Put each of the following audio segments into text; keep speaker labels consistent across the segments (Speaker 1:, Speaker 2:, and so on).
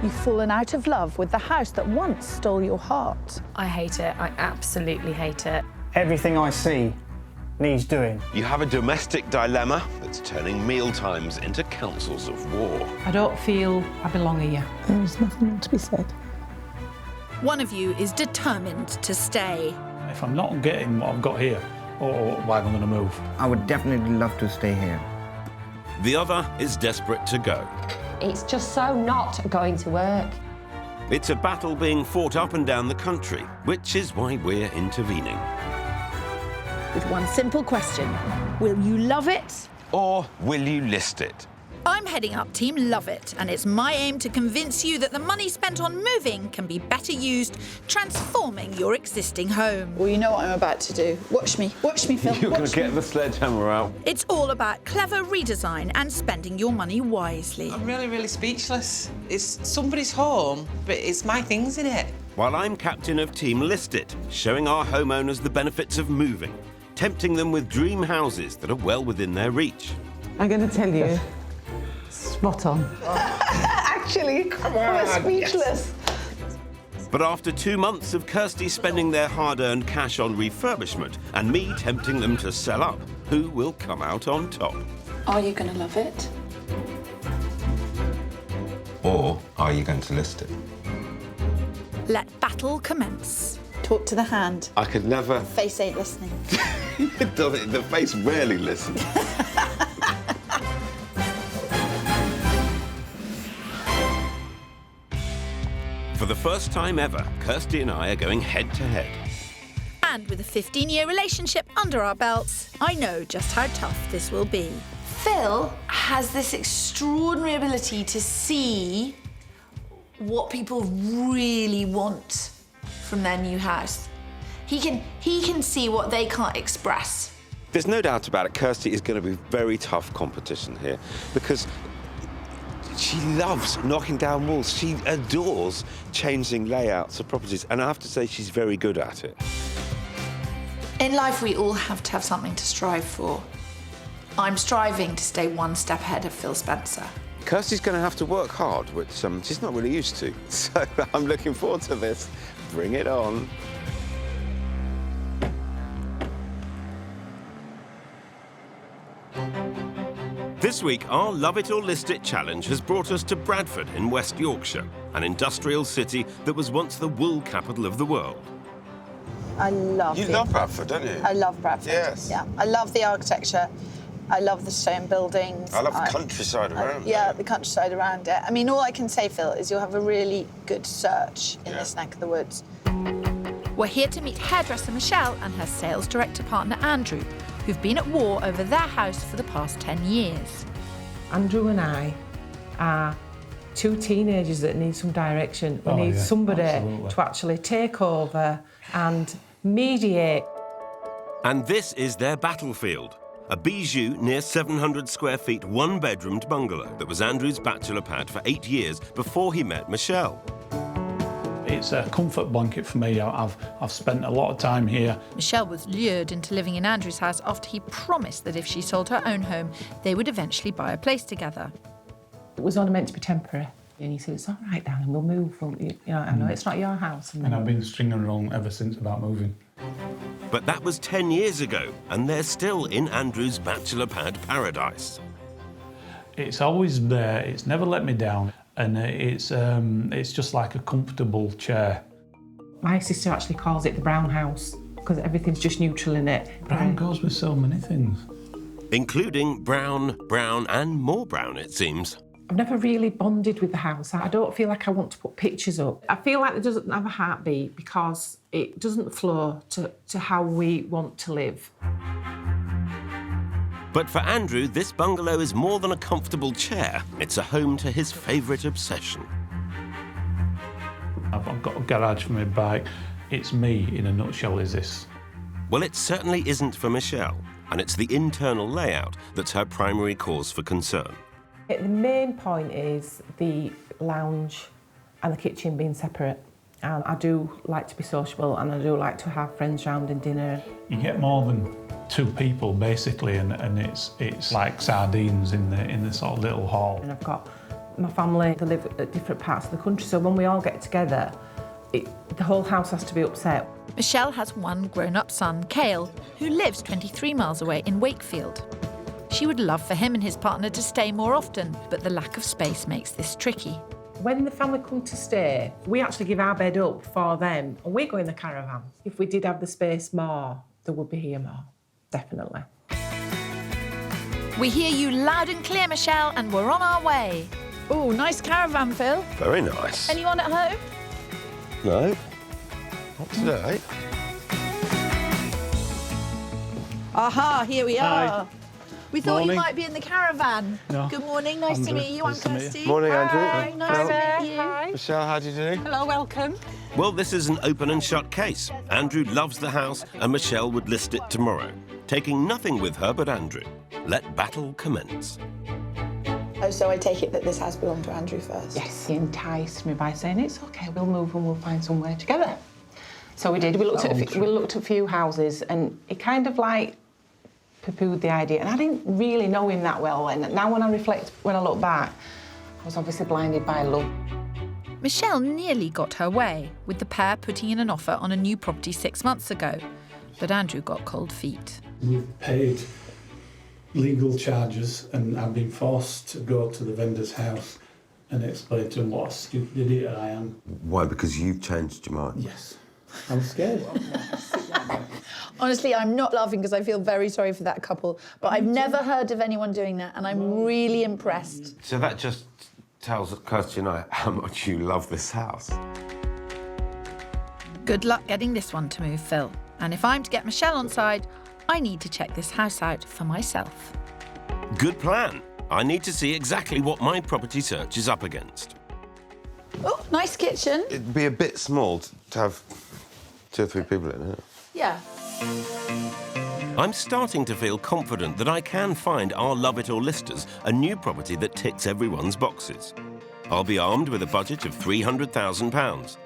Speaker 1: You've fallen out of love with the house that once stole your heart.
Speaker 2: I hate it. I absolutely hate it.
Speaker 3: Everything I see needs doing.
Speaker 4: You have a domestic dilemma that's turning meal times into councils of war.
Speaker 5: I don't feel I belong here.
Speaker 1: There is nothing more to be said.
Speaker 6: One of you is determined to stay.
Speaker 7: If I'm not getting what I've got here, or why am I going to move?
Speaker 8: I would definitely love to stay here.
Speaker 4: The other is desperate to go.
Speaker 9: It's just so not going to work.
Speaker 4: It's a battle being fought up and down the country, which is why we're intervening.
Speaker 1: With one simple question, will you love it?
Speaker 4: Or will you list it?
Speaker 6: I'm heading up Team Love It, and it's my aim to convince you that the money spent on moving can be better used transforming your existing home.
Speaker 1: Well, you know what I'm about to do. Watch me, Phil.
Speaker 4: You're going to get the sledgehammer out.
Speaker 6: It's all about clever redesign and spending your money wisely.
Speaker 10: I'm really speechless. It's somebody's home, but it's my things in it.
Speaker 4: While I'm captain of Team List It, showing our homeowners the benefits of moving, tempting them with dream houses that are well within their reach.
Speaker 5: I'm going to tell you, spot on.
Speaker 1: Actually, I'm speechless.
Speaker 4: But after 2 months of Kirstie spending their hard-earned cash on refurbishment and me tempting them to sell up, who will come out on top?
Speaker 1: Are you going to love it?
Speaker 11: Or are you going to list it?
Speaker 6: Let battle commence.
Speaker 1: Talk to the hand.
Speaker 4: I could never...
Speaker 1: Face ain't listening.
Speaker 4: The face rarely listens. For the first time ever, Kirstie and I are going head-to-head.
Speaker 6: And with a 15-year relationship under our belts, I know just how tough this will be.
Speaker 12: Phil has this extraordinary ability to see what people really want from their new house. He can see what they can't express.
Speaker 4: There's no doubt about it, Kirstie is going to be very tough competition here because she loves knocking down walls. She adores changing layouts of properties, and I have to say she's very good at it.
Speaker 12: In life, we all have to have something to strive for. I'm striving to stay one step ahead of Phil Spencer.
Speaker 4: Kirstie's going to have to work hard, which she's not really used to. So I'm looking forward to this. Bring it on. This week, our Love It or List It challenge has brought us to Bradford in West Yorkshire, an industrial city that was once the wool capital of the world.
Speaker 1: I love it.
Speaker 4: You love Bradford, don't you?
Speaker 1: I love Bradford.
Speaker 4: Yes.
Speaker 1: Yeah. I love the architecture. I love the stone buildings.
Speaker 4: I love the countryside around it.
Speaker 1: Yeah, the countryside around it. I mean, all I can say, Phil, is you'll have a really good search in this neck of the woods.
Speaker 6: We're here to meet hairdresser Michelle and her sales director partner Andrew, who've been at war over their house for the past 10 years.
Speaker 5: Andrew and I are two teenagers that need some direction. We need somebody to actually take over and mediate.
Speaker 4: And this is their battlefield. A bijou near 700 square feet, one-bedroomed bungalow that was Andrew's bachelor pad for 8 years before he met Michelle.
Speaker 7: It's a comfort blanket for me. I've spent a lot of time here.
Speaker 6: Michelle was lured into living in Andrew's house after he promised that if she sold her own home, they would eventually buy a place together.
Speaker 5: It was only meant to be temporary. And he said, it's all right, darling, we'll move. You know, I know it's not your house.
Speaker 7: And I've been stringing along ever since about moving.
Speaker 4: But that was 10 years ago, and they're still in Andrew's bachelor pad paradise.
Speaker 7: It's always there. It's never let me down. And it's just like a comfortable chair.
Speaker 5: My sister actually calls it the brown house because everything's just neutral in it.
Speaker 7: Brown goes with so many things.
Speaker 4: Including brown, brown and more brown, it seems.
Speaker 5: I've never really bonded with the house. I don't feel like I want to put pictures up. I feel like it doesn't have a heartbeat because it doesn't flow to how we want to live.
Speaker 4: But for Andrew, this bungalow is more than a comfortable chair. It's a home to his favourite obsession.
Speaker 7: I've got a garage for my bike. It's me, in a nutshell, is this.
Speaker 4: Well, it certainly isn't for Michelle, and it's the internal layout that's her primary cause for concern.
Speaker 5: The main point is the lounge and the kitchen being separate. And I do like to be sociable and I do like to have friends round and dinner.
Speaker 7: You get more than 2 people, basically, and it's like sardines in the sort of little hall.
Speaker 5: And I've got My family, they live at different parts of the country, so when we all get together, the whole house has to be upset.
Speaker 6: Michelle has one grown-up son, Cale, who lives 23 miles away in Wakefield. She would love for him and his partner to stay more often, but the lack of space makes this tricky.
Speaker 5: When the family come to stay, we actually give our bed up for them and we go in the caravan. If we did have the space more, they would be here more, definitely.
Speaker 6: We hear you loud and clear, Michelle, and we're on our way.
Speaker 1: Oh, nice caravan, Phil.
Speaker 4: Very nice.
Speaker 1: Anyone at home?
Speaker 4: No, not today.
Speaker 1: Aha, here we are. We thought
Speaker 7: Morning.
Speaker 1: you might be in the caravan.
Speaker 7: No.
Speaker 1: Good morning, nice to
Speaker 7: Andrew,
Speaker 1: meet you. I'm
Speaker 7: nice to meet you.
Speaker 1: Kirstie.
Speaker 4: Morning, Andrew.
Speaker 1: Hi, nice to meet you.
Speaker 5: Hi.
Speaker 4: Michelle, how do you do?
Speaker 1: Hello, welcome.
Speaker 13: Well, this is an open and shut case. Andrew loves the house and Michelle would list it tomorrow, taking nothing with her but Andrew. Let battle commence.
Speaker 1: Oh, so I take it that this house belonged to Andrew first?
Speaker 5: Yes, he enticed me by saying, it's okay, we'll move and we'll find somewhere together. So we did. We looked at a few houses and he kind of like poo-pooed the idea. And I didn't really know him that well. And now when I look back, I was obviously blinded by love.
Speaker 6: Michelle nearly got her way, with the pair putting in an offer on a new property 6 months ago. But Andrew got cold feet.
Speaker 7: We've paid legal charges and I've been forced to go to the vendor's house and explain to him what a stupid idiot I am.
Speaker 4: Why? Because you've changed your mind?
Speaker 7: Yes. I'm scared.
Speaker 1: Honestly, I'm not laughing because I feel very sorry for that couple, but I've never heard of anyone doing that and I'm really impressed.
Speaker 4: So that just tells Kirstie and I how much you love this house.
Speaker 6: Good luck getting this one to move, Phil. And if I'm to get Michelle on side, I need to check this house out for myself.
Speaker 13: Good plan. I need to see exactly what my property search is up against.
Speaker 1: Oh, nice kitchen.
Speaker 4: It'd be a bit small to have 2 or 3 people in it.
Speaker 1: Yeah.
Speaker 13: I'm starting to feel confident that I can find our Love It or Listers a new property that ticks everyone's boxes. I'll be armed with a budget of £300,000.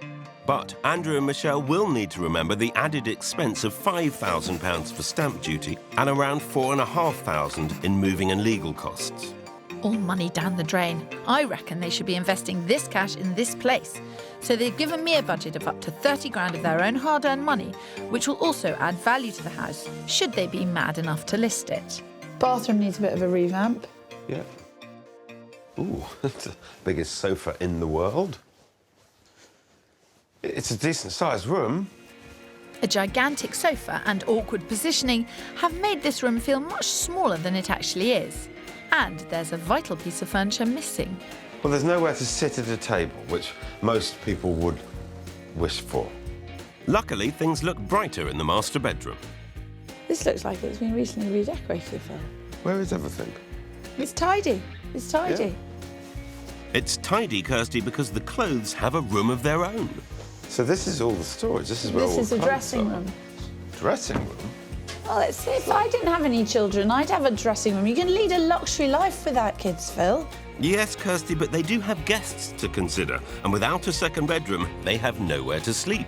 Speaker 13: But Andrew and Michelle will need to remember the added expense of £5,000 for stamp duty and around £4,500 in moving and legal costs.
Speaker 6: All money down the drain. I reckon they should be investing this cash in this place. So they've given me a budget of up to 30 grand of their own hard-earned money, which will also add value to the house, should they be mad enough to list it.
Speaker 1: Bathroom needs a bit of a revamp.
Speaker 4: Yeah. Ooh, that's the biggest sofa in the world. It's a decent-sized room.
Speaker 6: A gigantic sofa and awkward positioning have made this room feel much smaller than it actually is. And there's a vital piece of furniture missing.
Speaker 4: Well, there's nowhere to sit at a table, which most people would wish for.
Speaker 13: Luckily, things look brighter in the master bedroom.
Speaker 1: This looks like it's been recently redecorated, Phil.
Speaker 4: Where is everything?
Speaker 1: It's tidy. It's tidy.
Speaker 4: Yeah.
Speaker 13: It's tidy, Kirstie, because the clothes have a room of their own.
Speaker 4: So this is all the storage. This is where all
Speaker 1: This is
Speaker 4: the
Speaker 1: a dressing room.
Speaker 4: Dressing room?
Speaker 1: Well, let's see. If I didn't have any children, I'd have a dressing room. You can lead a luxury life without kids, Phil.
Speaker 13: Yes, Kirstie, but they do have guests to consider, and without a second bedroom, they have nowhere to sleep.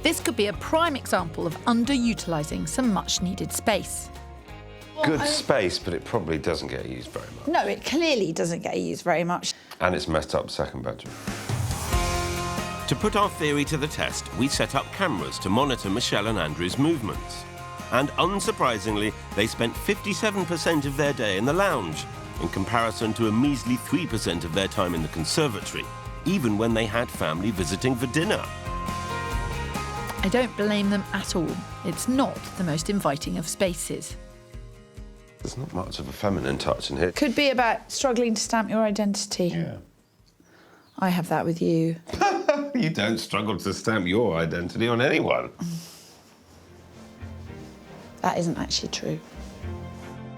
Speaker 6: This could be a prime example of underutilising some much-needed space.
Speaker 4: Good space, but it probably doesn't get used very much.
Speaker 1: No, it clearly doesn't get used very much.
Speaker 4: And it's messed up second bedroom.
Speaker 13: To put our theory to the test, we set up cameras to monitor Michelle and Andrew's movements. And unsurprisingly, they spent 57% of their day in the lounge, in comparison to a measly 3% of their time in the conservatory, even when they had family visiting for dinner.
Speaker 6: I don't blame them at all. It's not the most inviting of spaces.
Speaker 4: There's not much of a feminine touch in here.
Speaker 1: Could be about struggling to stamp your identity.
Speaker 4: Yeah.
Speaker 1: I have that with you.
Speaker 4: You don't struggle to stamp your identity on anyone.
Speaker 1: That isn't actually true.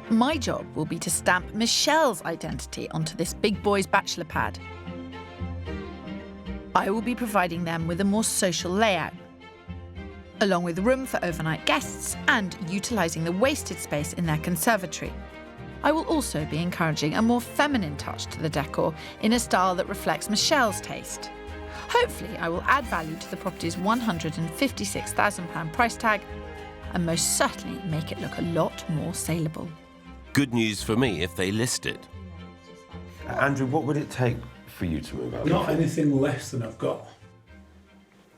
Speaker 6: My job will be to stamp Michelle's identity onto this big boy's bachelor pad. I will be providing them with a more social layout, along with room for overnight guests and utilising the wasted space in their conservatory. I will also be encouraging a more feminine touch to the decor in a style that reflects Michelle's taste. Hopefully, I will add value to the property's £156,000 price tag and most certainly make it look a lot more saleable.
Speaker 13: Good news for me if they list it.
Speaker 4: Andrew, what would it take for you to move out?
Speaker 7: Not anything less than I've got,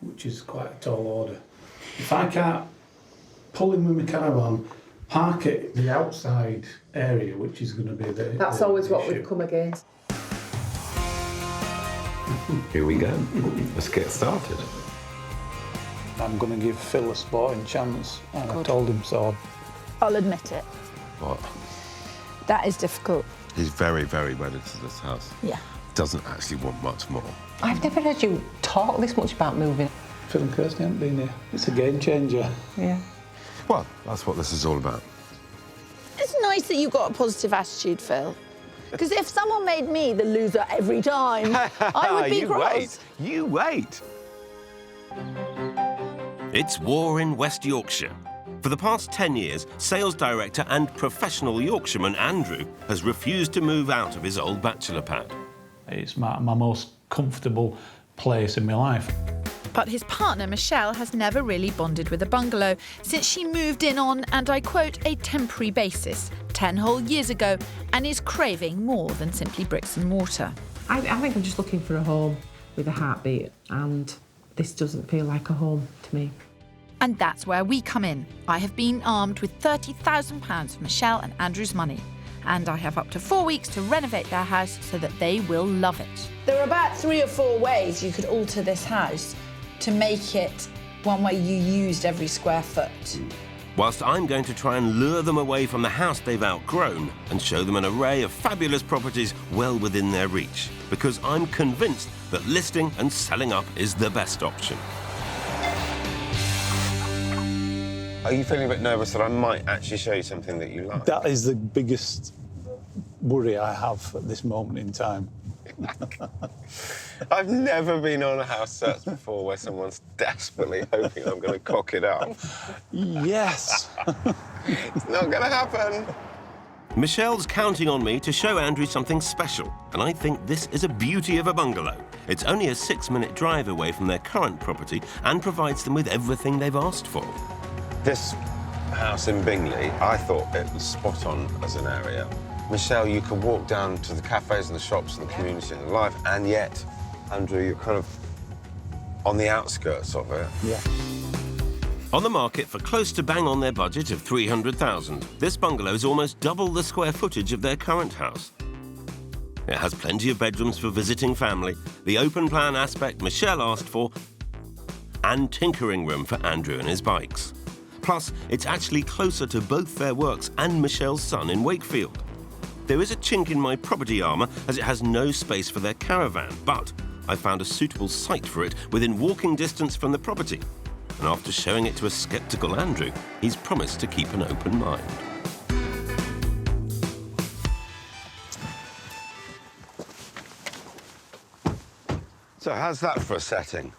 Speaker 7: which is quite a tall order. If I can't pull in with my caravan, park it the outside area, which is going to be the
Speaker 5: That's always what we've come against.
Speaker 11: Here we go. Let's get started.
Speaker 7: I'm going to give Phil a sporting chance, and I told him so.
Speaker 1: I'll admit it.
Speaker 4: What?
Speaker 1: That is difficult.
Speaker 4: He's very, very wedded to this house.
Speaker 1: Yeah.
Speaker 4: Doesn't actually want much more.
Speaker 5: I've never heard you talk this much about moving.
Speaker 7: Phil and Kirstie haven't been here. It's a game changer.
Speaker 5: Yeah.
Speaker 4: Well, that's what this is all about.
Speaker 1: It's nice that you've got a positive attitude, Phil. Because if someone made me the loser every time, I would be cross.
Speaker 4: You wait.
Speaker 13: It's war in West Yorkshire. For the past 10 years, sales director and professional Yorkshireman Andrew has refused to move out of his old bachelor pad.
Speaker 7: It's my most comfortable place in my life.
Speaker 6: But his partner, Michelle, has never really bonded with a bungalow since she moved in on, and I quote, a temporary basis 10 whole years ago, and is craving more than simply bricks and mortar.
Speaker 5: I think I'm just looking for a home with a heartbeat, and this doesn't feel like a home to me.
Speaker 6: And that's where we come in. I have been armed with £30,000 of Michelle and Andrew's money, and I have up to 4 weeks to renovate their house so that they will love it.
Speaker 1: There are about 3 or 4 ways you could alter this house to make it one way you used every square foot.
Speaker 13: Whilst I'm going to try and lure them away from the house they've outgrown and show them an array of fabulous properties well within their reach, because I'm convinced that listing and selling up is the best option.
Speaker 4: Are you feeling a bit nervous that I might actually show you something that you like?
Speaker 7: That is the biggest worry I have at this moment in time.
Speaker 4: I've never been on a house search before where someone's desperately hoping I'm going to cock it up.
Speaker 7: Yes.
Speaker 4: It's not going to happen.
Speaker 13: Michelle's counting on me to show Andrew something special, and I think this is a beauty of a bungalow. It's only a 6-minute drive away from their current property and provides them with everything they've asked for.
Speaker 4: This house in Bingley, I thought it was spot on as an area. Michelle, you can walk down to the cafes and the shops and the community and the life, and yet, Andrew, you're kind of on the outskirts of it.
Speaker 7: Yeah.
Speaker 13: On the market for close to bang on their budget of $300,000, this bungalow is almost double the square footage of their current house. It has plenty of bedrooms for visiting family, the open plan aspect Michelle asked for, and tinkering room for Andrew and his bikes. Plus, it's actually closer to both their works and Michelle's son in Wakefield. There is a chink in my property armour as it has no space for their caravan, but I found a suitable site for it within walking distance from the property. And after showing it to a sceptical Andrew, he's promised to keep an open mind.
Speaker 4: So how's that for a setting?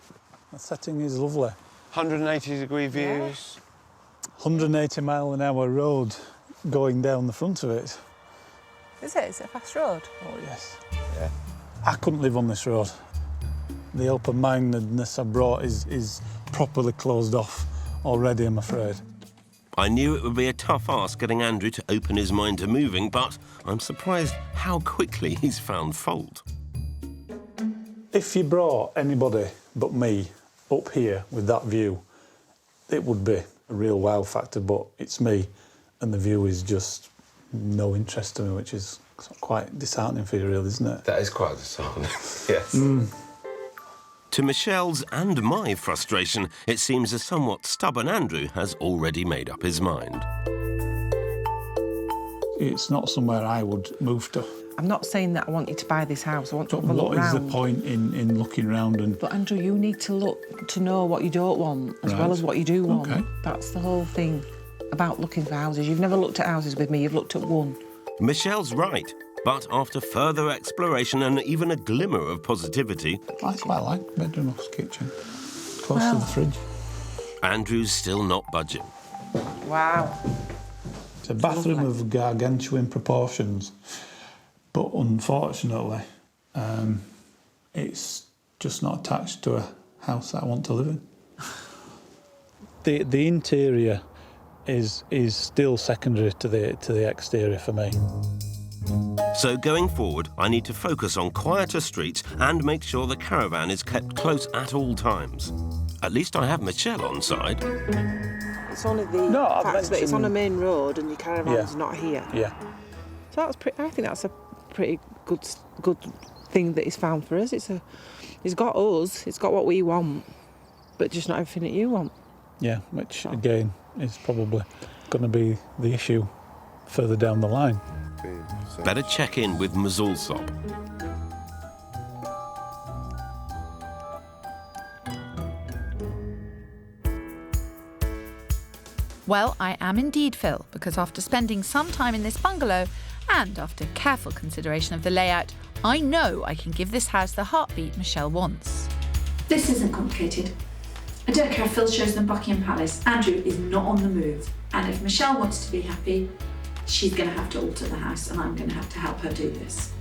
Speaker 7: The setting is lovely.
Speaker 4: 180-degree views.
Speaker 7: 180-mile-an-hour road going down the front of it.
Speaker 2: Is it? Is it a fast road?
Speaker 7: Oh, yes.
Speaker 4: Yeah.
Speaker 7: I couldn't live on this road. The open-mindedness I brought is properly closed off already, I'm afraid.
Speaker 13: I knew it would be a tough ask getting Andrew to open his mind to moving, but I'm surprised how quickly he's found fault.
Speaker 7: If you brought anybody but me up here with that view, it would be a real wow factor, but it's me, and the view is just no interest to me, which is quite disheartening for you, really, isn't it?
Speaker 4: That is quite disheartening, yes.
Speaker 13: To Michelle's and my frustration, it seems a somewhat stubborn Andrew has already made up his mind.
Speaker 7: It's not somewhere I would move to.
Speaker 5: I'm not saying that I want you to buy this house. I want to
Speaker 7: But
Speaker 5: have a look
Speaker 7: what is
Speaker 5: round.
Speaker 7: the point in looking round and...
Speaker 5: But Andrew, you need to look to know what you don't want as well as what you do want.
Speaker 7: Okay.
Speaker 5: That's the whole thing about looking for houses. You've never looked at houses with me, you've looked at one.
Speaker 13: Michelle's right, but after further exploration and even a glimmer of positivity...
Speaker 7: I quite like bedroom or kitchen, close to the fridge.
Speaker 13: Andrew's still not budging.
Speaker 5: Wow.
Speaker 7: It's a bathroom of gargantuan proportions, but unfortunately, it's just not attached to a house that I want to live in. The interior is still secondary to the exterior for me.
Speaker 13: So going forward, I need to focus on quieter streets and make sure the caravan is kept close at all times. At least I have Michelle on side.
Speaker 10: It's only the fact that it's on a main road and your caravan's not here.
Speaker 7: Yeah.
Speaker 10: So that's I think that's a pretty good thing that he's found for us. He's got us, it's got what we want, but just not everything that you want.
Speaker 7: Yeah, which again is probably going to be the issue further down the line.
Speaker 13: Better check in with Allsopp.
Speaker 6: Well, I am indeed, Phil, because after spending some time in this bungalow and after careful consideration of the layout, I know I can give this house the heartbeat Michelle wants.
Speaker 14: This isn't complicated. I don't care if Phil shows them Buckingham Palace. Andrew is not on the move. And if Michelle wants to be happy, she's going to have to alter the house, and I'm going to have to help her do this.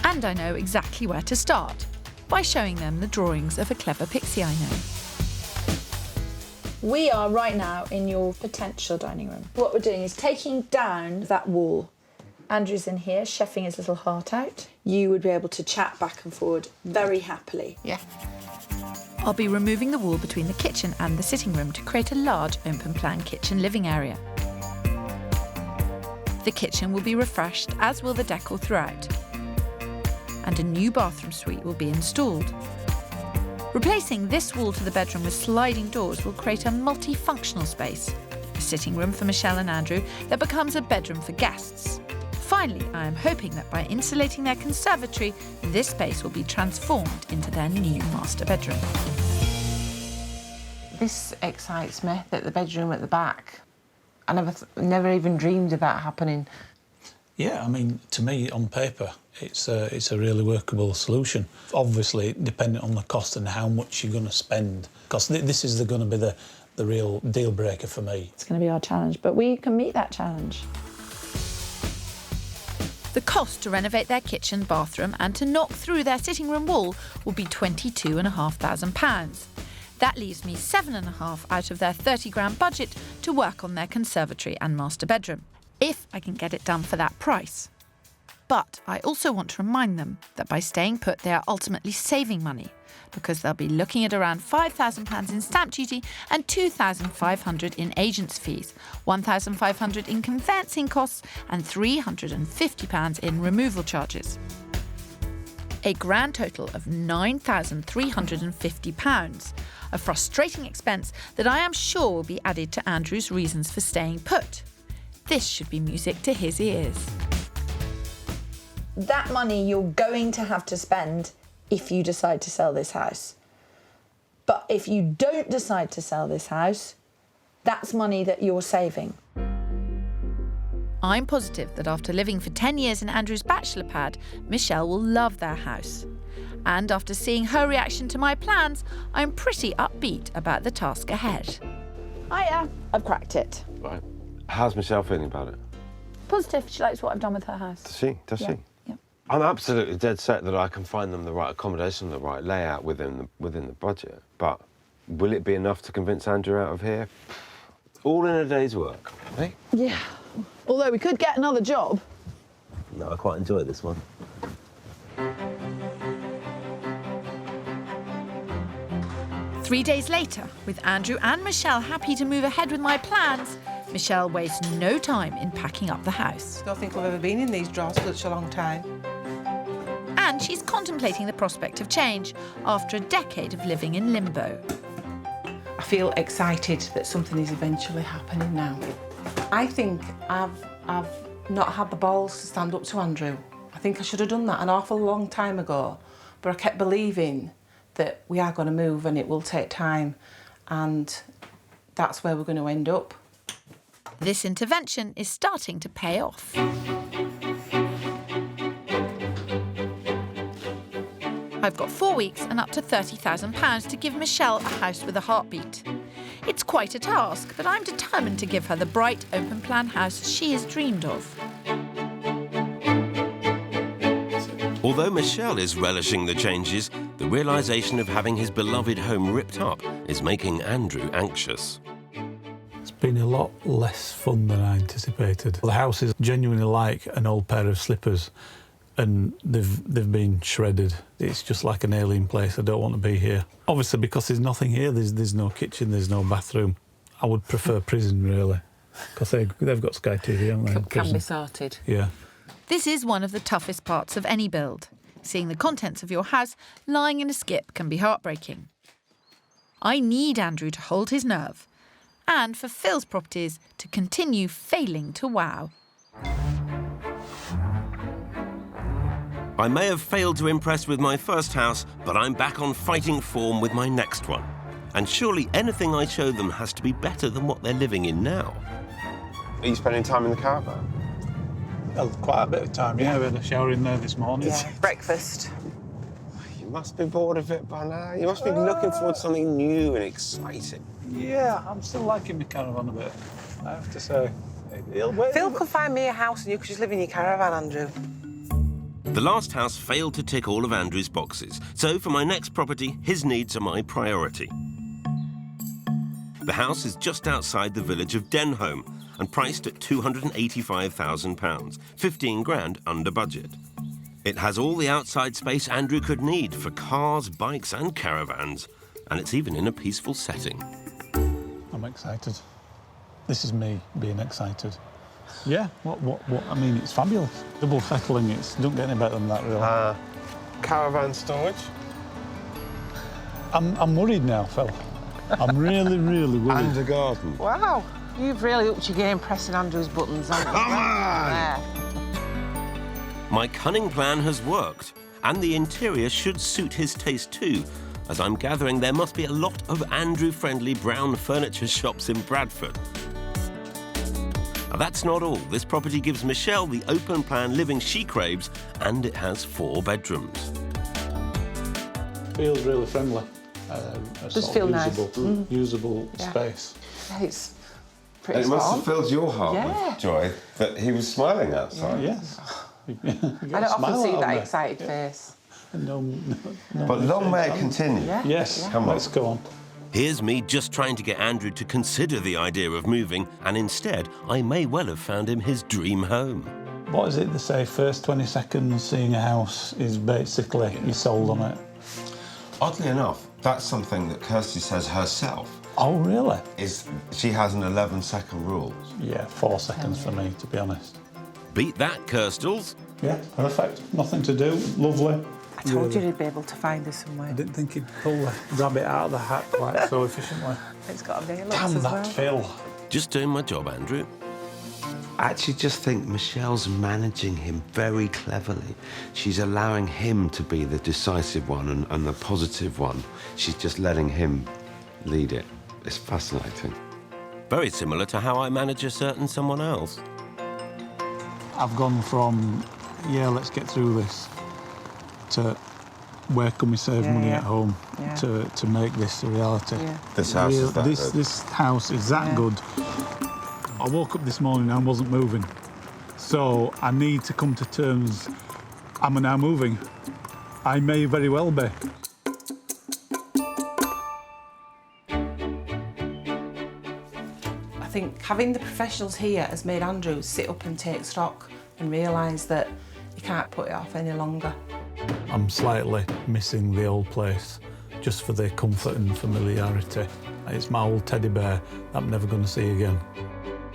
Speaker 6: And I know exactly where to start, by showing them the drawings of a clever pixie I know.
Speaker 1: We are right now in your potential dining room. What we're doing is taking down that wall. Andrew's in here, chefing his little heart out. You would be able to chat back and forward very happily.
Speaker 6: Yeah. I'll be removing the wall between the kitchen and the sitting room to create a large open-plan kitchen living area. The kitchen will be refreshed, as will the decor throughout. And a new bathroom suite will be installed. Replacing this wall to the bedroom with sliding doors will create a multifunctional space. A sitting room for Michelle and Andrew that becomes a bedroom for guests. Finally, I am hoping that by insulating their conservatory, this space will be transformed into their new master bedroom.
Speaker 2: This excites me, that the bedroom at the back. I never even dreamed of that happening.
Speaker 7: Yeah, I mean, to me, on paper, it's a really workable solution. Obviously, depending on the cost and how much you're going to spend, because this is going to be the real deal breaker for me.
Speaker 1: It's going to be our challenge, but we can meet that challenge.
Speaker 6: The cost to renovate their kitchen, bathroom and to knock through their sitting room wall will be £22,500. That leaves me £7,500 out of their 30 grand budget to work on their conservatory and master bedroom, if I can get it done for that price. But I also want to remind them that by staying put, they are ultimately saving money, because they'll be looking at around £5,000 in stamp duty and £2,500 in agents' fees, £1,500 in conveyancing costs and £350 in removal charges. A grand total of £9,350, a frustrating expense that I am sure will be added to Andrew's reasons for staying put. This should be music to his ears.
Speaker 1: That money you're going to have to spend if you decide to sell this house. But if you don't decide to sell this house, that's money that you're saving.
Speaker 6: I'm positive that after living for 10 years in Andrew's bachelor pad, Michelle will love their house. And after seeing her reaction to my plans, I'm pretty upbeat about the task ahead.
Speaker 1: Hiya, I've cracked it.
Speaker 4: Right. How's Michelle feeling about it?
Speaker 1: Positive, she likes what I've done with her house.
Speaker 4: Does she? Does
Speaker 1: Yeah.
Speaker 4: she? I'm absolutely dead set that I can find them the right accommodation, the right layout within the budget. But will it be enough to convince Andrew out of here? All in a day's work, eh?
Speaker 1: Yeah, although we could get another job.
Speaker 4: No, I quite enjoy this one.
Speaker 6: Three days later, with Andrew and Michelle happy to move ahead with my plans, Michelle wastes no time in packing up the house.
Speaker 10: I don't think I've ever been in these drawers for such a long time.
Speaker 6: And she's contemplating the prospect of change after a decade of living in limbo.
Speaker 2: I feel excited that something is eventually happening now. I think I've not had the balls to stand up to Andrew. I think I should have done that an awful long time ago, but I kept believing that we are going to move and it will take time, and that's where we're going to end up.
Speaker 6: This intervention is starting to pay off. I've got 4 weeks and up to £30,000 to give Michelle a house with a heartbeat. It's quite a task, but I'm determined to give her the bright, open-plan house she has dreamed of.
Speaker 13: Although Michelle is relishing the changes, the realisation of having his beloved home ripped up is making Andrew anxious.
Speaker 7: It's been a lot less fun than I anticipated. The house is genuinely like an old pair of slippers, and they've been shredded. It's just like an alien place. I don't want to be here. Obviously, because there's nothing here. There's no kitchen. There's no bathroom. I would prefer prison, really, because they've got Sky TV, haven't they?
Speaker 5: Can be sorted.
Speaker 7: Yeah.
Speaker 6: This is one of the toughest parts of any build. Seeing the contents of your house lying in a skip can be heartbreaking. I need Andrew to hold his nerve, and for Phil's properties to continue failing to wow.
Speaker 13: I may have failed to impress with my first house, but I'm back on fighting form with my next one. And surely anything I show them has to be better than what they're living in now.
Speaker 4: Are you spending time in the caravan?
Speaker 7: Quite a bit of time, yeah. We had a shower in there this morning.
Speaker 5: Yeah, breakfast.
Speaker 4: You must be bored of it by now. You must be looking forward to something new and exciting.
Speaker 7: Yeah, I'm still liking my caravan a bit, I have to say.
Speaker 5: Phil could find me a house and you could just live in your caravan, Andrew.
Speaker 13: The last house failed to tick all of Andrew's boxes, so for my next property, his needs are my priority. The house is just outside the village of Denholm and priced at £285,000, 15 grand under budget. It has all the outside space Andrew could need for cars, bikes and caravans, and it's even in a peaceful setting.
Speaker 7: I'm excited. This is me being excited. Yeah, what? I mean, it's fabulous. Double settling, don't get any better than that, really.
Speaker 4: Caravan storage?
Speaker 7: I'm worried now, Phil. I'm really, really worried.
Speaker 4: And a garden.
Speaker 5: Wow, you've really upped your game pressing Andrew's buttons, haven't you?
Speaker 13: Come on! My cunning plan has worked, and the interior should suit his taste too, as I'm gathering there must be a lot of Andrew-friendly brown furniture shops in Bradford. Now, that's not all. This property gives Michelle the open-plan living she craves, and it has 4 bedrooms.
Speaker 7: Feels really friendly.
Speaker 5: Does feel nice.
Speaker 7: Usable space.
Speaker 5: Yeah, it's pretty
Speaker 4: It must have filled your heart with joy that he was smiling outside.
Speaker 7: Yes.
Speaker 5: I don't often see that excited face.
Speaker 7: No,
Speaker 4: but long may it continue.
Speaker 5: Yeah.
Speaker 7: Yes,
Speaker 4: come on.
Speaker 7: Let's go on.
Speaker 13: Here's me just trying to get Andrew to consider the idea of moving, and instead, I may well have found him his dream home.
Speaker 7: What is it they say? First 20 seconds seeing a house is basically you're sold on it.
Speaker 4: Oddly enough, that's something that Kirstie says herself.
Speaker 7: Oh, really?
Speaker 4: She has an 11-second rule.
Speaker 7: Yeah, 4 seconds for me, to be honest.
Speaker 13: Beat that, Kirstles.
Speaker 7: Yeah, perfect. Nothing to do. Lovely.
Speaker 5: I told you he'd be able to find us somewhere.
Speaker 7: I didn't think he'd pull the rabbit out of the hat quite so efficiently.
Speaker 5: It's got a veil as
Speaker 7: Damn
Speaker 5: well.
Speaker 7: that Phil.
Speaker 13: Just doing my job, Andrew.
Speaker 4: I actually just think Michelle's managing him very cleverly. She's allowing him to be the decisive one and the positive one. She's just letting him lead it. It's fascinating.
Speaker 13: Very similar to how I manage a certain someone else.
Speaker 7: I've gone from, yeah, let's get through this, to where can we save money at home, to make this a reality.
Speaker 5: Yeah.
Speaker 4: This house is that good.
Speaker 7: This house is that good. I woke up this morning and wasn't moving. So I need to come to terms, am I now moving? I may very well be.
Speaker 2: I think having the professionals here has made Andrew sit up and take stock and realise that he can't put it off any longer.
Speaker 7: I'm slightly missing the old place, just for the comfort and familiarity. It's my old teddy bear that I'm never going to see again.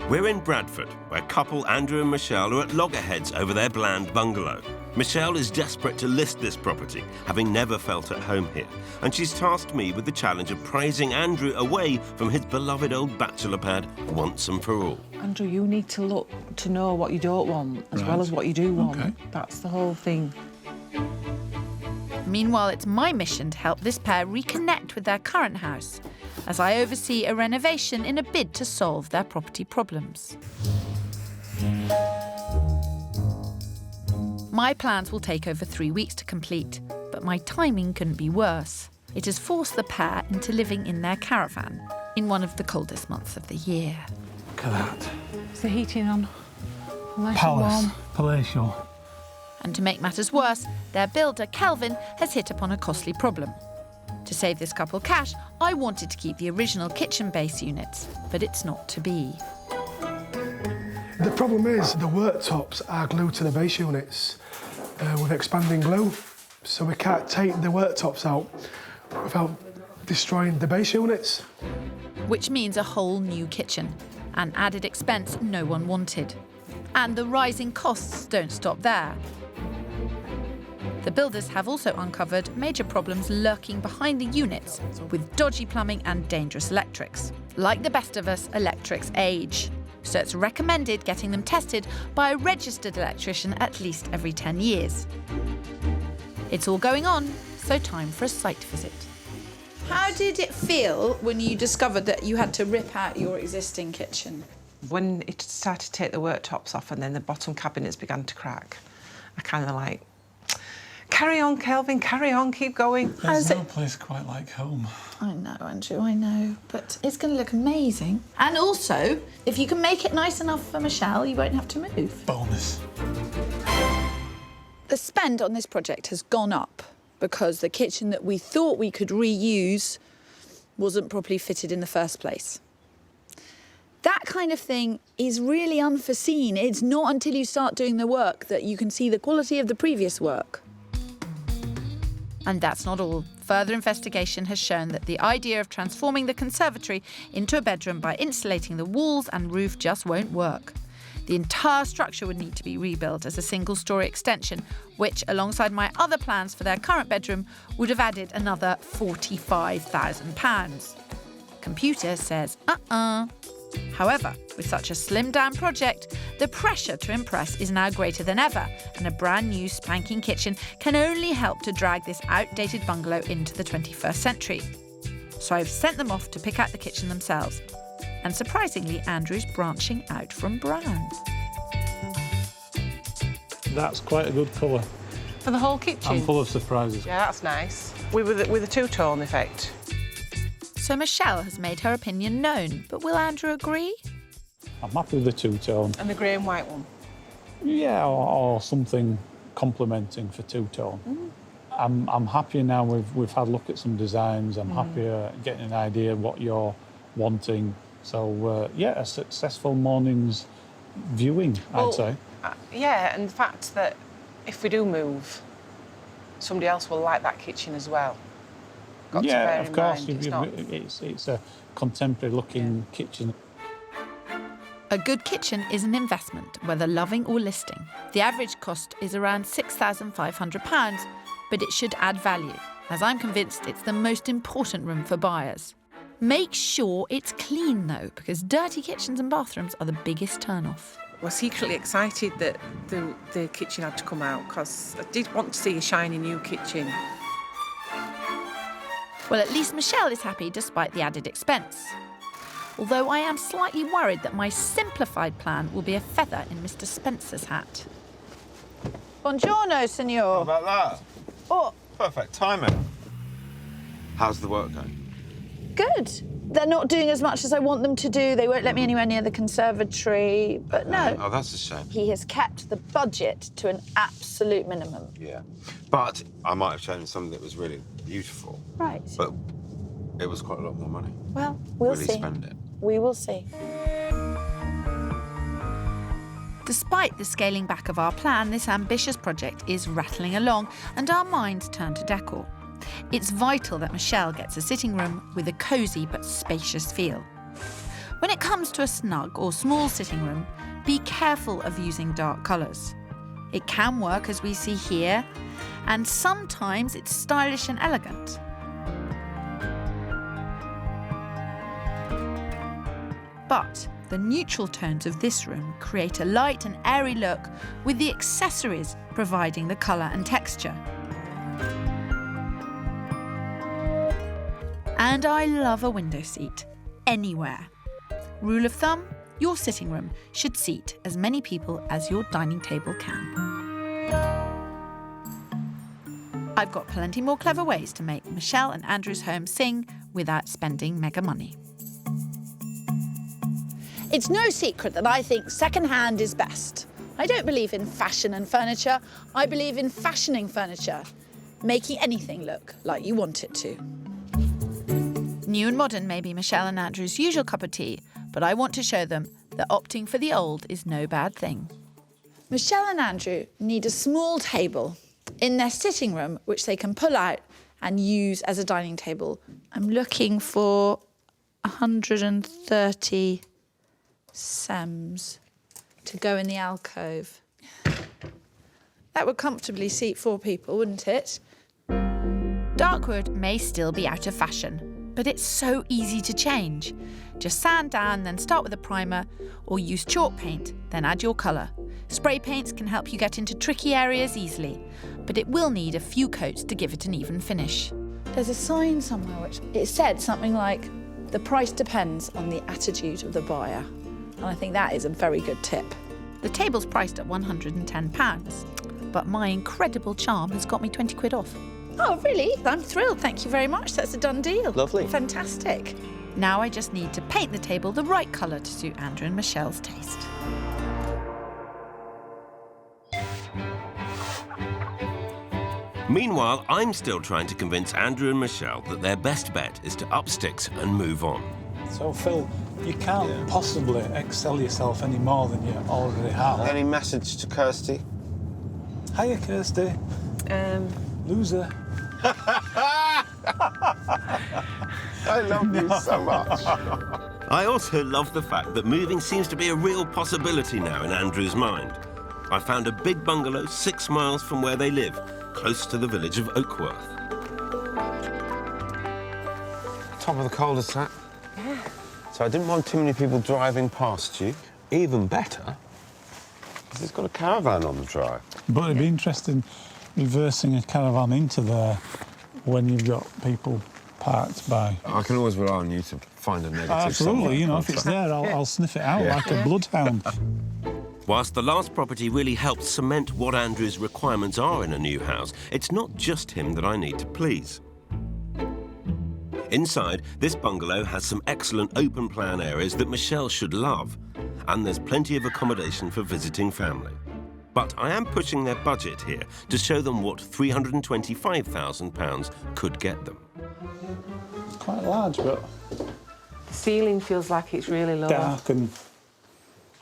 Speaker 13: We're in Bradford, where couple Andrew and Michelle are at loggerheads over their bland bungalow. Michelle is desperate to list this property, having never felt at home here, and she's tasked me with the challenge of prizing Andrew away from his beloved old bachelor pad once and for all.
Speaker 5: Andrew, you need to look to know what you don't want as well as what you do want.
Speaker 7: Okay.
Speaker 5: That's the whole thing.
Speaker 6: Meanwhile, it's my mission to help this pair reconnect with their current house, as I oversee a renovation in a bid to solve their property problems. My plans will take over 3 weeks to complete, but my timing couldn't be worse. It has forced the pair into living in their caravan in one of the coldest months of the year.
Speaker 7: Look at that.
Speaker 5: Is the heating on? Nice
Speaker 7: Palace.
Speaker 5: and warm.
Speaker 7: Palatial.
Speaker 6: And to make matters worse, their builder, Kelvin, has hit upon a costly problem. To To save this couple cash, I wanted to keep the original kitchen base units, but it's not to be.
Speaker 15: The problem is the worktops are glued to the base units with expanding glue, so we can't take the worktops out without destroying the base units.
Speaker 6: Which means a whole new kitchen, an added expense no one wanted. And the rising costs don't stop there. The builders have also uncovered major problems lurking behind the units with dodgy plumbing and dangerous electrics. Like the best of us, electrics age. So it's recommended getting them tested by a registered electrician at least every 10 years. It's all going on, so time for a site visit.
Speaker 1: How did it feel when you discovered that you had to rip out your existing kitchen?
Speaker 2: When it started to take the worktops off and then the bottom cabinets began to crack, I kind of like, carry on, Kelvin, carry on, keep going.
Speaker 7: There's no place quite like home.
Speaker 1: I know, Andrew, I know, but it's going to look amazing. And also, if you can make it nice enough for Michelle, you won't have to move.
Speaker 7: Bonus.
Speaker 1: The spend on this project has gone up because the kitchen that we thought we could reuse wasn't properly fitted in the first place. That kind of thing is really unforeseen. It's not until you start doing the work that you can see the quality of the previous work.
Speaker 6: And that's not all. Further investigation has shown that the idea of transforming the conservatory into a bedroom by insulating the walls and roof just won't work. The entire structure would need to be rebuilt as a single-storey extension, which, alongside my other plans for their current bedroom, would have added another £45,000. Computer says, However, with such a slimmed-down project, the pressure to impress is now greater than ever, and a brand-new spanking kitchen can only help to drag this outdated bungalow into the 21st century. So I've sent them off to pick out the kitchen themselves. And surprisingly, Andrew's branching out from brown.
Speaker 7: That's quite a good colour.
Speaker 2: For the whole kitchen?
Speaker 7: I'm full of surprises.
Speaker 2: Yeah, that's nice. With a two-tone effect.
Speaker 6: So Michelle has made her opinion known, but will Andrew agree?
Speaker 7: I'm happy with the two-tone.
Speaker 2: And the grey and white one?
Speaker 7: Yeah, or something complementing for two-tone. I'm happier now we've had a look at some designs. I'm happier getting an idea of what you're wanting. So, yeah, a successful morning's viewing, I'd say.
Speaker 2: Yeah, and the fact that if we do move, somebody else will like that kitchen as well. Got
Speaker 7: yeah,
Speaker 2: to bear
Speaker 7: of
Speaker 2: in
Speaker 7: course.
Speaker 2: mind,
Speaker 7: It's a contemporary-looking kitchen.
Speaker 6: A good kitchen is an investment, whether loving or listing. The average cost is around £6,500, but it should add value, as I'm convinced it's the most important room for buyers. Make sure it's clean, though, because dirty kitchens and bathrooms are the biggest turn-off.
Speaker 2: We're secretly excited that the kitchen had to come out, because I did want to see a shiny new kitchen.
Speaker 6: Well, at least Michelle is happy despite the added expense. Although I am slightly worried that my simplified plan will be a feather in Mr. Spencer's hat.
Speaker 1: Buongiorno, signor.
Speaker 4: How about that?
Speaker 1: Oh,
Speaker 4: Perfect timing. How's the work going?
Speaker 1: good. They're not doing as much as I want them to do. They won't let me anywhere near the conservatory, but no.
Speaker 4: Oh, that's a shame.
Speaker 1: He has kept the budget to an absolute minimum.
Speaker 4: Yeah. But I might have chosen something that was really beautiful.
Speaker 1: Right.
Speaker 4: But it was quite a lot more money.
Speaker 1: Well, we'll
Speaker 4: Will he
Speaker 1: see.
Speaker 4: spend it?
Speaker 1: We will see.
Speaker 6: Despite the scaling back of our plan, this ambitious project is rattling along and our minds turn to decor. It's vital that Michelle gets a sitting room with a cosy but spacious feel. When it comes to a snug or small sitting room, be careful of using dark colours. It can work, as we see here, and sometimes it's stylish and elegant. But the neutral tones of this room create a light and airy look, with the accessories providing the colour and texture. And I love a window seat, anywhere. Rule of thumb, your sitting room should seat as many people as your dining table can. I've got plenty more clever ways to make Michelle and Andrew's home sing without spending mega money.
Speaker 1: It's no secret that I think second-hand is best. I don't believe in fashion and furniture. I believe in fashioning furniture, making anything look like you want it to.
Speaker 6: New and modern may be Michelle and Andrew's usual cup of tea, but I want to show them that opting for the old is no bad thing.
Speaker 1: Michelle and Andrew need a small table in their sitting room, which they can pull out and use as a dining table. I'm looking for 130 sems to go in the alcove. That would comfortably seat 4 people, wouldn't it?
Speaker 6: Darkwood may still be out of fashion, but it's so easy to change. Just sand down, then start with a primer, or use chalk paint, then add your colour. Spray paints can help you get into tricky areas easily, but it will need a few coats to give it an even finish.
Speaker 1: There's a sign somewhere which it said something like, the price depends on the attitude of the buyer. And I think that is a very good tip.
Speaker 6: The table's priced at £110, but my incredible charm has got me 20 quid off.
Speaker 1: Oh, really? I'm thrilled. Thank you very much. That's a done deal.
Speaker 4: Lovely.
Speaker 1: Fantastic.
Speaker 6: Now I just need to paint the table the right colour to suit Andrew and Michelle's taste.
Speaker 13: Meanwhile, I'm still trying to convince Andrew and Michelle that their best bet is to up sticks and move on.
Speaker 7: So, Phil, you can't possibly excel yourself any more than you already have.
Speaker 4: Any message to Kirstie?
Speaker 7: Hiya, Kirstie. Loser.
Speaker 4: I love you so much.
Speaker 13: I also love the fact that moving seems to be a real possibility now in Andrew's mind. I found a big bungalow 6 miles from where they live, close to the village of Oakworth.
Speaker 4: Top of the cul-de-sac. Yeah. So I didn't want too many people driving past you. Even better, because it's got a caravan on the drive.
Speaker 7: But it'd be interesting reversing a caravan into there when you've got people parked by.
Speaker 4: I can always rely on you to find a negative.
Speaker 7: Absolutely, you know, if it's there, I'll sniff it out like a bloodhound.
Speaker 13: Whilst the last property really helped cement what Andrew's requirements are in a new house, it's not just him that I need to please. Inside, this bungalow has some excellent open-plan areas that Michelle should love, and there's plenty of accommodation for visiting family. But I am pushing their budget here to show them what £325,000 could get them.
Speaker 7: It's quite large, but
Speaker 5: The ceiling feels like it's really low.
Speaker 7: dark and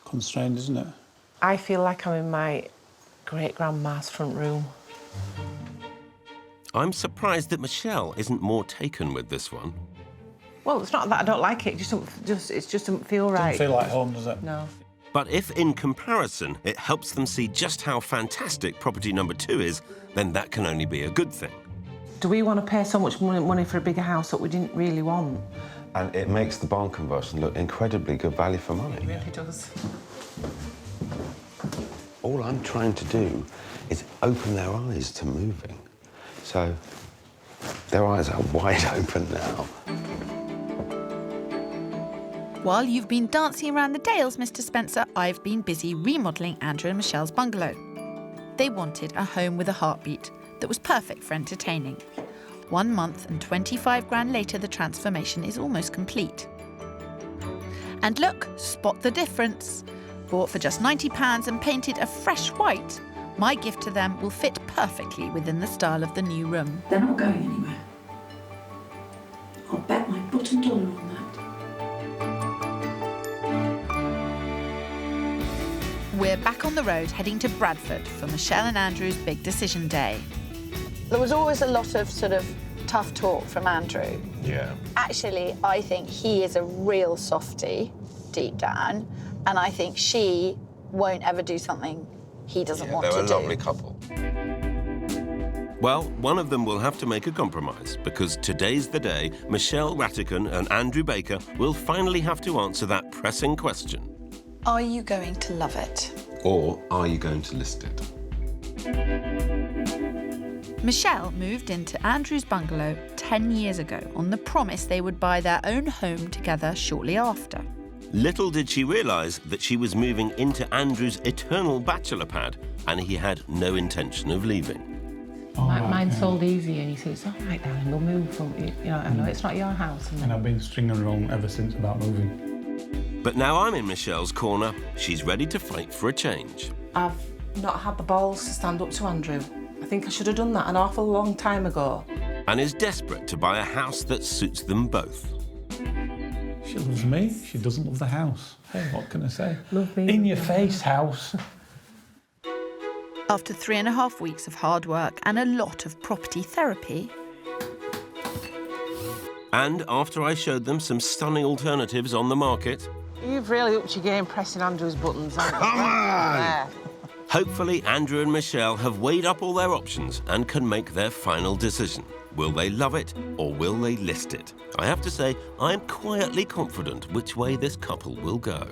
Speaker 7: constrained, isn't it?
Speaker 5: I feel like I'm in my great-grandma's front room.
Speaker 13: I'm surprised that Michelle isn't more taken with this one.
Speaker 5: Well, it's not that I don't like it, it just doesn't feel right.
Speaker 7: Doesn't feel like home, does it?
Speaker 5: No.
Speaker 13: But if, in comparison, it helps them see just how fantastic property number 2 is, then that can only be a good thing.
Speaker 5: Do we want to pay so much money for a bigger house that we didn't really want?
Speaker 4: And it makes the barn conversion look incredibly good value for money.
Speaker 5: It really does.
Speaker 4: All I'm trying to do is open their eyes to moving. So their eyes are wide open now.
Speaker 6: While you've been dancing around the Dales, Mr. Spencer, I've been busy remodelling Andrew and Michelle's bungalow. They wanted a home with a heartbeat that was perfect for entertaining. 1 month and 25 grand later, the transformation is almost complete. And look, spot the difference. Bought for just £90 and painted a fresh white, my gift to them will fit perfectly within the style of the new room.
Speaker 14: They're not going anywhere. I'll bet my bottom dollar on that.
Speaker 6: We're back on the road heading to Bradford for Michelle and Andrew's big decision day.
Speaker 1: There was always a lot of sort of tough talk from Andrew.
Speaker 4: Yeah.
Speaker 1: Actually, I think he is a real softie deep down, and I think she won't ever do something he doesn't want to do.
Speaker 4: They're a lovely couple.
Speaker 13: Well, one of them will have to make a compromise, because today's the day Michelle Rattican and Andrew Baker will finally have to answer that pressing question.
Speaker 1: Are you going to love it?
Speaker 4: Or are you going to list it?
Speaker 6: Michelle moved into Andrew's bungalow 10 years ago on the promise they would buy their own home together shortly after.
Speaker 13: Little did she realise that she was moving into Andrew's eternal bachelor pad, and he had no intention of leaving.
Speaker 5: Mine's sold easy, and he said, it's all right, darling, we'll move. I know it's not your house.
Speaker 7: And I've been stringing along ever since about moving.
Speaker 13: But now I'm in Michelle's corner. She's ready to fight for a change.
Speaker 2: I've not had the balls to stand up to Andrew. I think I should have done that an awful long time ago.
Speaker 13: and is desperate to buy a house that suits them both.
Speaker 7: She loves me, she doesn't love the house. Hey, what can I say?
Speaker 5: Love me.
Speaker 7: In your face, house.
Speaker 6: After 3.5 weeks of hard work and a lot of property therapy...
Speaker 13: And after I showed them some stunning alternatives on the market...
Speaker 10: You've really upped your game pressing Andrew's buttons, haven't you?
Speaker 4: Come on!
Speaker 13: Hopefully, Andrew and Michelle have weighed up all their options and can make their final decision. Will they love it or will they list it? I have to say, I'm quietly confident which way this couple will go.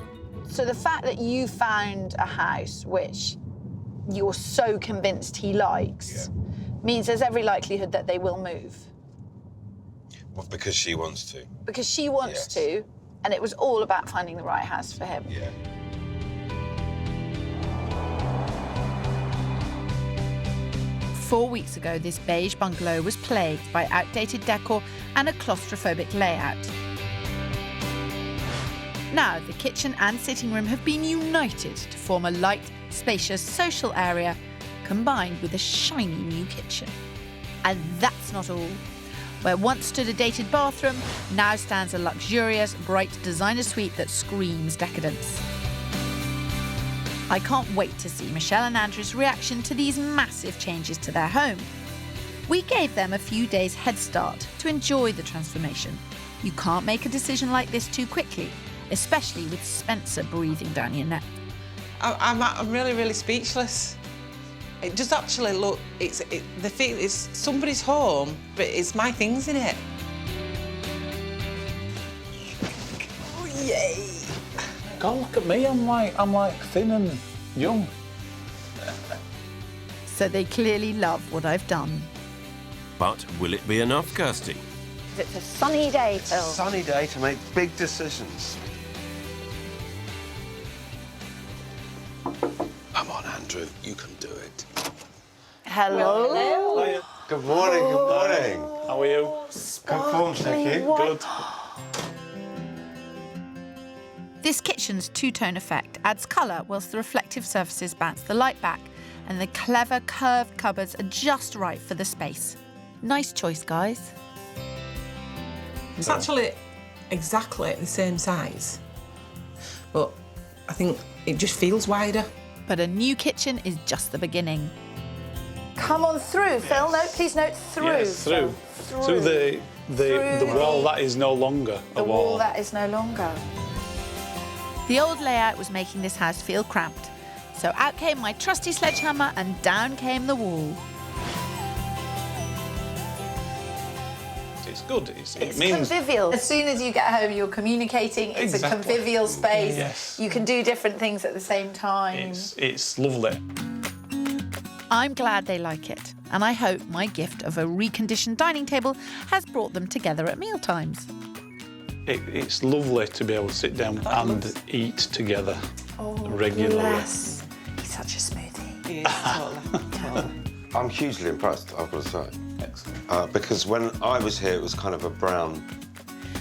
Speaker 1: So the fact that you found a house which you're so convinced he likes means there's every likelihood that they will move.
Speaker 4: Well, because she wants to.
Speaker 1: Because she wants to, and it was all about finding the right house for him.
Speaker 4: Yeah.
Speaker 6: Four weeks ago, this beige bungalow was plagued by outdated decor and a claustrophobic layout. Now, the kitchen and sitting room have been united to form a light, spacious social area, combined with a shiny new kitchen. And that's not all. Where once stood a dated bathroom, now stands a luxurious, bright designer suite that screams decadence. I can't wait to see Michelle and Andrew's reaction to these massive changes to their home. We gave them a few days head start to enjoy the transformation. You can't make a decision like this too quickly, especially with Spencer breathing down your neck.
Speaker 2: I'm really, really speechless. It does actually look, it's somebody's home, but it's my things in it.
Speaker 7: Oh, yay! God, look at me, I'm like thin and young.
Speaker 6: So they clearly love what I've done.
Speaker 13: But will it be enough, Kirstie?
Speaker 1: It's a sunny day, Phil.
Speaker 4: Sunny day to make big decisions. Come on, Andrew, you can do it.
Speaker 1: Hello.
Speaker 4: Hello. Good morning, good morning.
Speaker 7: How are you?
Speaker 4: Good form, thank you.
Speaker 7: Good.
Speaker 6: This kitchen's two-tone effect adds colour whilst the reflective surfaces bounce the light back, and the clever curved cupboards are just right for the space. Nice choice, guys.
Speaker 2: It's actually exactly the same size, but I think it just feels wider.
Speaker 6: But a new kitchen is just the beginning.
Speaker 1: Come on through, Phil. No, please note through.
Speaker 7: Yes, through. Through the wall that is no longer a wall.
Speaker 1: The wall that is no longer.
Speaker 6: The old layout was making this house feel cramped, so out came my trusty sledgehammer and down came the wall.
Speaker 7: It's good.
Speaker 1: It's convivial. As soon as you get home, you're communicating. It's a convivial space.
Speaker 7: Yes.
Speaker 1: You can do different things at the same time.
Speaker 7: It's lovely.
Speaker 6: I'm glad they like it, and I hope my gift of a reconditioned dining table has brought them together at mealtimes.
Speaker 7: It's lovely to be able to sit down and eat together regularly.
Speaker 1: Bless. He's such a smoothie.
Speaker 2: He is, totally.
Speaker 4: I'm hugely impressed, I've got to say.
Speaker 7: Excellent.
Speaker 4: Because when I was here, it was kind of a brown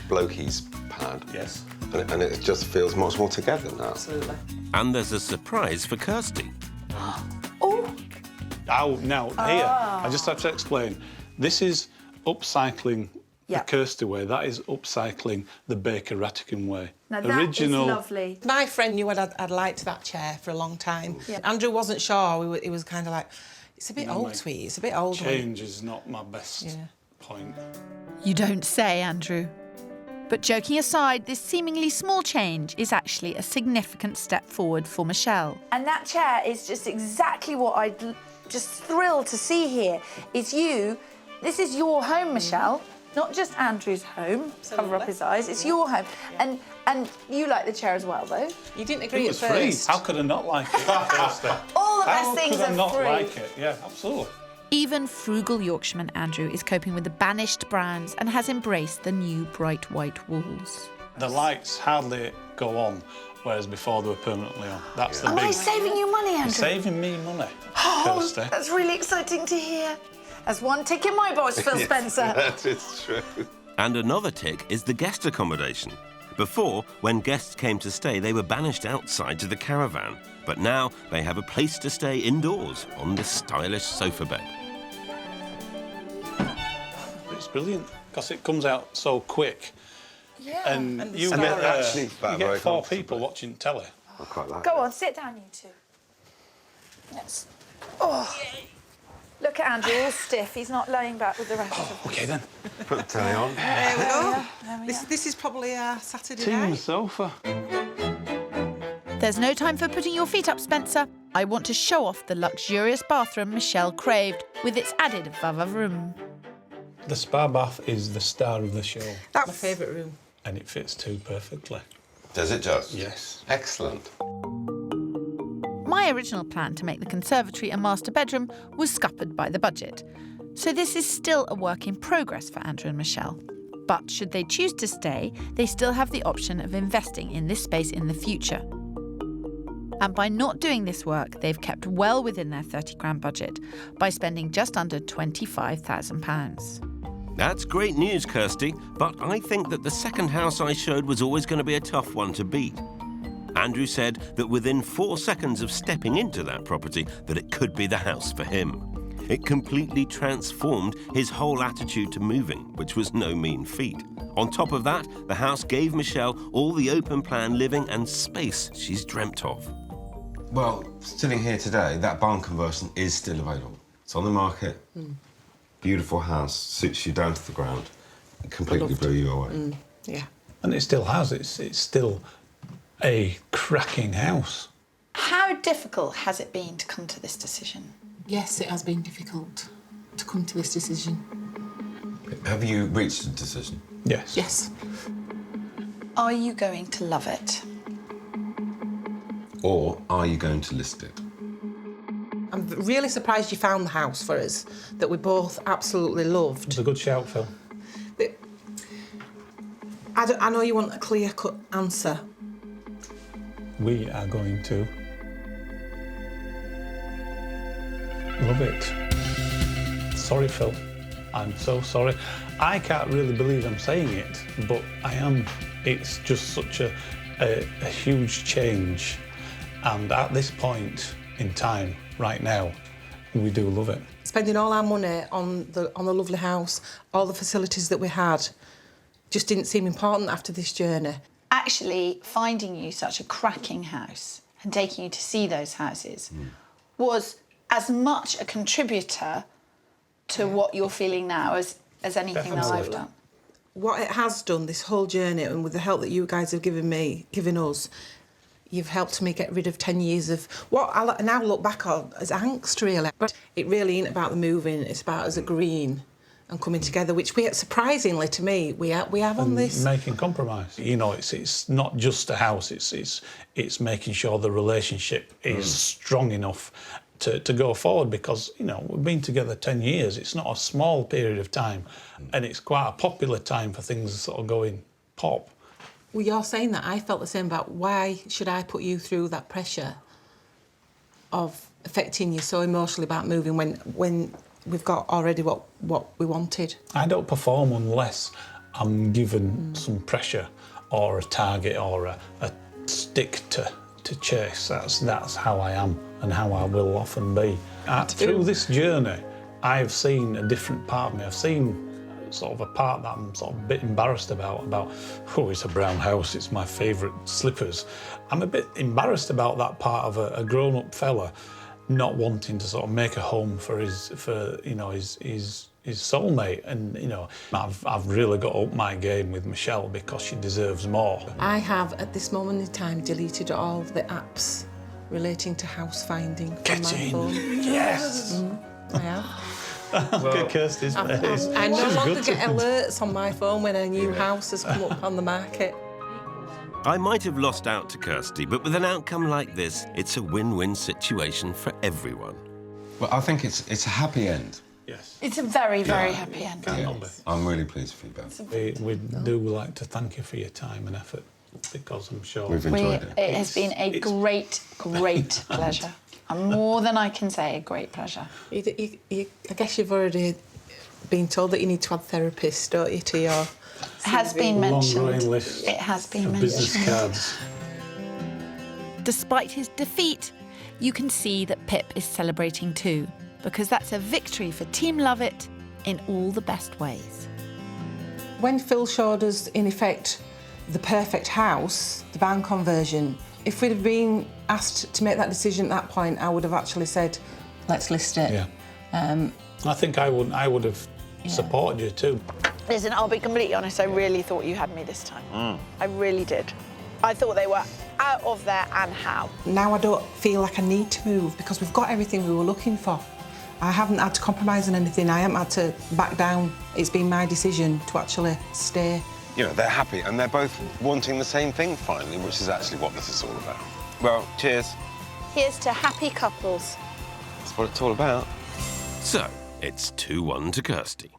Speaker 4: blokey's pad.
Speaker 7: Yes.
Speaker 4: And it just feels much more together now.
Speaker 2: Absolutely.
Speaker 13: And there's a surprise for Kirstie.
Speaker 7: Oh, now, here, I just have to explain. This is upcycling the Kirstie way. That is upcycling the Baker Rattigan way.
Speaker 1: Now that is lovely.
Speaker 2: My friend knew I'd liked that chair for a long time.
Speaker 1: Yeah.
Speaker 2: Andrew wasn't sure. He was kind of like, it's a bit old, sweetie. It's a bit old.
Speaker 7: Change is not my best point.
Speaker 6: You don't say, Andrew. But joking aside, this seemingly small change is actually a significant step forward for Michelle.
Speaker 1: And that chair is just exactly what I'd just thrilled to see here. It's you. This is your home, Michelle. Not just Andrew's home. Cover up his eyes. It's your home. And you like the chair as well, though.
Speaker 2: You didn't agree
Speaker 7: It was
Speaker 2: at
Speaker 7: free.
Speaker 2: first.
Speaker 7: How could I not like it? Kirstie?
Speaker 1: All the best things
Speaker 7: How could I
Speaker 1: are
Speaker 7: not
Speaker 1: free.
Speaker 7: like it? Yeah, absolutely.
Speaker 6: Even frugal Yorkshireman Andrew is coping with the banished browns and has embraced the new bright white walls.
Speaker 7: The lights hardly go on, whereas before they were permanently on. That's the
Speaker 1: Am
Speaker 7: big...
Speaker 1: I saving you money, Andrew?
Speaker 7: You're saving me money,
Speaker 1: Oh,
Speaker 7: Kirstie.
Speaker 1: that's really exciting to hear. That's one tick in my box, Phil Spencer.
Speaker 4: That is true.
Speaker 13: And another tick is the guest accommodation. Before, when guests came to stay, they were banished outside to the caravan. But now they have a place to stay indoors on this stylish sofa bed.
Speaker 7: it's brilliant because it comes out so quick.
Speaker 1: Yeah.
Speaker 7: And you
Speaker 4: And
Speaker 7: get,
Speaker 4: they're actually
Speaker 7: you
Speaker 4: very
Speaker 7: get 4
Speaker 4: comfortable.
Speaker 7: people watching telly.
Speaker 4: I quite like
Speaker 1: Go
Speaker 4: that.
Speaker 1: on, sit down, you two. Let's. Oh. Look at Andrew, all stiff. He's not laying back with the rest of us.
Speaker 7: OK, then.
Speaker 4: Put the telly on.
Speaker 2: There we go.
Speaker 1: There we are.
Speaker 2: This is probably our Saturday
Speaker 7: Tea on the
Speaker 2: night.
Speaker 7: sofa.
Speaker 6: There's no time for putting your feet up, Spencer. I want to show off the luxurious bathroom Michelle craved with its added va-va-vroom.
Speaker 7: The spa bath is the star of the show.
Speaker 2: That's my favourite room.
Speaker 7: And it fits too perfectly.
Speaker 4: Does it just?
Speaker 7: Yes.
Speaker 4: Excellent.
Speaker 6: My original plan to make the conservatory a master bedroom was scuppered by the budget. So this is still a work in progress for Andrew and Michelle. But should they choose to stay, they still have the option of investing in this space in the future. And by not doing this work, they've kept well within their 30 grand budget by spending just under £25,000.
Speaker 13: That's great news, Kirstie, but I think that the second house I showed was always going to be a tough one to beat. Andrew said that within 4 seconds of stepping into that property, that it could be the house for him. It completely transformed his whole attitude to moving, which was no mean feat. On top of that, the house gave Michelle all the open plan living and space she's dreamt of.
Speaker 4: Well, sitting here today, that barn conversion is still available. It's on the market. Beautiful house, suits you down to the ground. It completely blew you away.
Speaker 2: Yeah.
Speaker 7: And it still has. It's still a cracking house.
Speaker 1: How difficult has it been to come to this decision?
Speaker 5: Yes, it has been difficult to come to this decision.
Speaker 4: Have you reached a decision?
Speaker 7: Yes.
Speaker 5: Yes.
Speaker 1: Are you going to love it?
Speaker 4: Or are you going to list it?
Speaker 2: I'm really surprised you found the house for us that we both absolutely loved.
Speaker 7: It's a good shout, Phil.
Speaker 2: I know you want a clear-cut answer.
Speaker 7: We are going to love it. Sorry, Phil. I'm so sorry. I can't really believe I'm saying it, but I am. It's just such a huge change. And at this point in time, right now, we do love it.
Speaker 2: Spending all our money on the lovely house, all the facilities that we had, just didn't seem important after this journey.
Speaker 1: Actually, finding you such a cracking house and taking you to see those houses was as much a contributor to what you're feeling now as anything that I've done.
Speaker 2: What it has done, this whole journey, and with the help that you guys have given us, you've helped me get rid of 10 years of what I now look back on as angst, really. But it really ain't about the moving, it's about us agreeing and coming together, which we, surprisingly to me, we have on this.
Speaker 7: Making compromise. You know, it's not just a house, it's making sure the relationship is strong enough to go forward, because, you know, we've been together 10 years. It's not a small period of time, and it's quite a popular time for things sort of going pop.
Speaker 2: Well, you're saying that. I felt the same about why should I put you through that pressure of affecting you so emotionally about moving when we've got already what we wanted. I
Speaker 7: don't perform unless I'm given some pressure or a target or a stick to chase. That's how I am and how I will often be. Through this journey, I've seen a different part of me. I've seen sort of a part that I'm sort of a bit embarrassed about, oh, it's a brown house, it's my favourite slippers. I'm a bit embarrassed about that part of a grown-up fella not wanting to sort of make a home for his soulmate, and you know, I've really got to up my game with Michelle because she deserves more.
Speaker 2: I have at this moment in time deleted all the apps relating to house finding from my phone.
Speaker 7: Yes.
Speaker 2: I have.
Speaker 7: Look at Kirstie's face.
Speaker 2: I no
Speaker 7: She's
Speaker 2: longer
Speaker 7: good
Speaker 2: get
Speaker 7: to me.
Speaker 2: alerts on my phone when a new house has come up on the market.
Speaker 13: I might have lost out to Kirstie, but with an outcome like this, it's a win-win situation for everyone.
Speaker 4: Well, I think it's a happy end.
Speaker 7: Yes.
Speaker 1: It's a very, very happy end.
Speaker 4: Yeah. I'm really pleased for you both.
Speaker 7: We do like to thank you for your time and effort, because I'm sure
Speaker 4: we've enjoyed it.
Speaker 1: It has been a great, great pleasure. And more than I can say, a great pleasure.
Speaker 2: I guess you've already been told that you need to add therapists, don't you, to your
Speaker 1: It has been mentioned.
Speaker 7: Long list
Speaker 1: it has been
Speaker 7: of
Speaker 1: mentioned.
Speaker 7: business cards.
Speaker 6: Despite his defeat, you can see that Pip is celebrating too, because that's a victory for Team Loveit in all the best ways.
Speaker 2: When Phil showed us, in effect, the perfect house, the barn conversion, if we'd have been asked to make that decision at that point, I would have actually said, let's list it.
Speaker 7: Yeah. I think I would have supported you too.
Speaker 1: Listen, I'll be completely honest, I really thought you had me this time. I really did. I thought they were out of there, and how.
Speaker 2: Now I don't feel like I need to move because we've got everything we were looking for. I haven't had to compromise on anything, I haven't had to back down. It's been my decision to actually stay.
Speaker 4: You know, they're happy and they're both wanting the same thing finally, which is actually what this is all about. Well, cheers.
Speaker 1: Here's to happy couples.
Speaker 4: That's what it's all about.
Speaker 13: So, it's 2-1 to Kirstie.